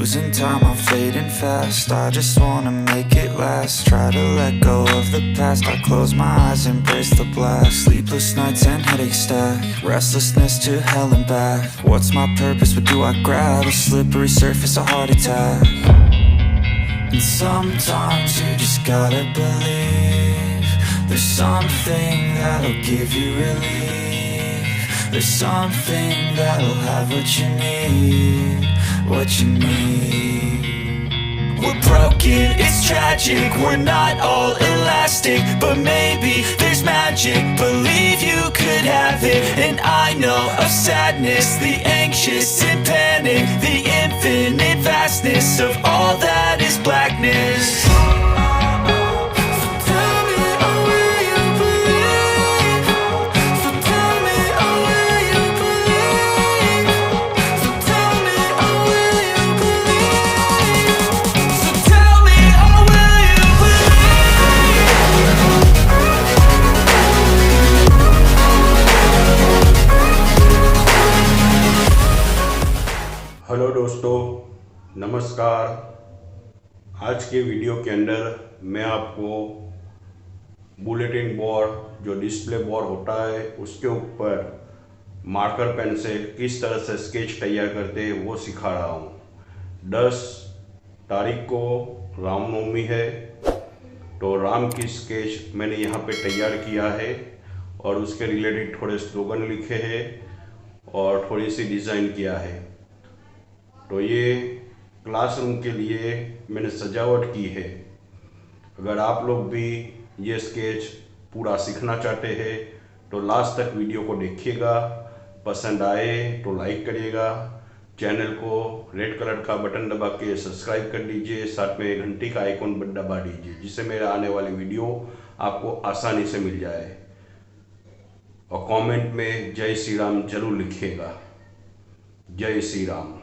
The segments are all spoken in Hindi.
Losing time, I'm fading fast. I just wanna make it last. Try to let go of the past. I close my eyes, embrace the blast. Sleepless nights and headache stack. Restlessness to hell and back. What's my purpose, what do I grab? A slippery surface, a heart attack. And sometimes you just gotta believe there's something that'll give you relief. There's something that'll have what you need, what you need. We're broken, it's tragic, we're not all elastic, but maybe there's magic, believe you could have it. And I know of sadness, the anxious and panic, the infinite vastness of all that is blackness. Hello दोस्तों, नमस्कार। आज के वीडियो के अंदर मैं आपको बुलेटिन बोर्ड जो डिस्प्ले बोर्ड होता है उसके ऊपर मार्कर पेन से किस तरह से स्केच तैयार करते हैं वो सिखा रहा हूँ। 10 तारीख को रामनवमी है, तो राम की स्केच मैंने यहाँ पे तैयार किया है और उसके रिलेटेड थोड़े स्लोगन लिखे हैं और थोड़ी सी डिज़ाइन किया है। तो ये क्लासरूम के लिए मैंने सजावट की है। अगर आप लोग भी ये स्केच पूरा सीखना चाहते हैं तो लास्ट तक वीडियो को देखिएगा। पसंद आए तो लाइक करिएगा, चैनल को रेड कलर का बटन दबा के सब्सक्राइब कर दीजिए, साथ में घंटी का आइकॉन दबा दीजिए जिससे मेरा आने वाली वीडियो आपको आसानी से मिल जाए। और कमेंट में जय श्री राम जरूर लिखिएगा। जय श्री राम।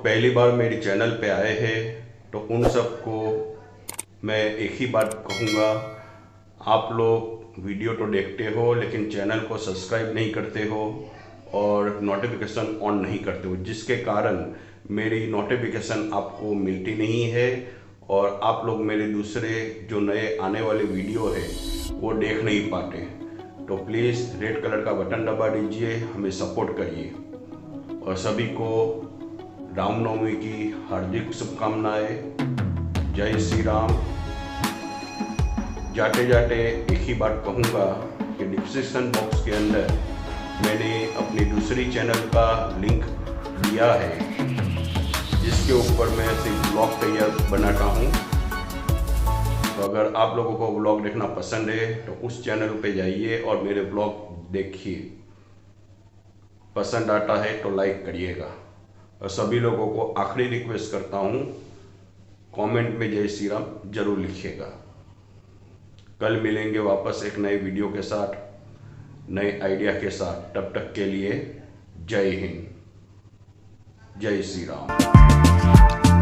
पहली बार मेरे चैनल पे आए हैं तो उन सबको मैं एक ही बात कहूँगा, आप लोग वीडियो तो देखते हो लेकिन चैनल को सब्सक्राइब नहीं करते हो और नोटिफिकेशन ऑन नहीं करते हो, जिसके कारण मेरी नोटिफिकेशन आपको मिलती नहीं है और आप लोग मेरे दूसरे जो नए आने वाले वीडियो है वो देख नहीं पाते। तो प्लीज़ रेड कलर का बटन दबा दीजिए, हमें सपोर्ट करिए। और सभी को रामनवमी की हार्दिक शुभकामनाएं। जय श्री राम। जाते जाते एक ही बात कहूँगा कि डिस्क्रिप्शन बॉक्स के अंदर मैंने अपनी दूसरी चैनल का लिंक दिया है, जिसके ऊपर मैं सिर्फ ब्लॉग तैयार बनाता हूँ। तो अगर आप लोगों को ब्लॉग देखना पसंद है तो उस चैनल पे जाइए और मेरे ब्लॉग देखिए। पसंद आता है तो लाइक करिएगा। और सभी लोगों को आखिरी रिक्वेस्ट करता हूँ, कमेंट में जय श्री राम जरूर लिखिएगा। कल मिलेंगे वापस एक नए वीडियो के साथ, नए आइडिया के साथ। तब तक के लिए जय हिंद, जय श्री राम।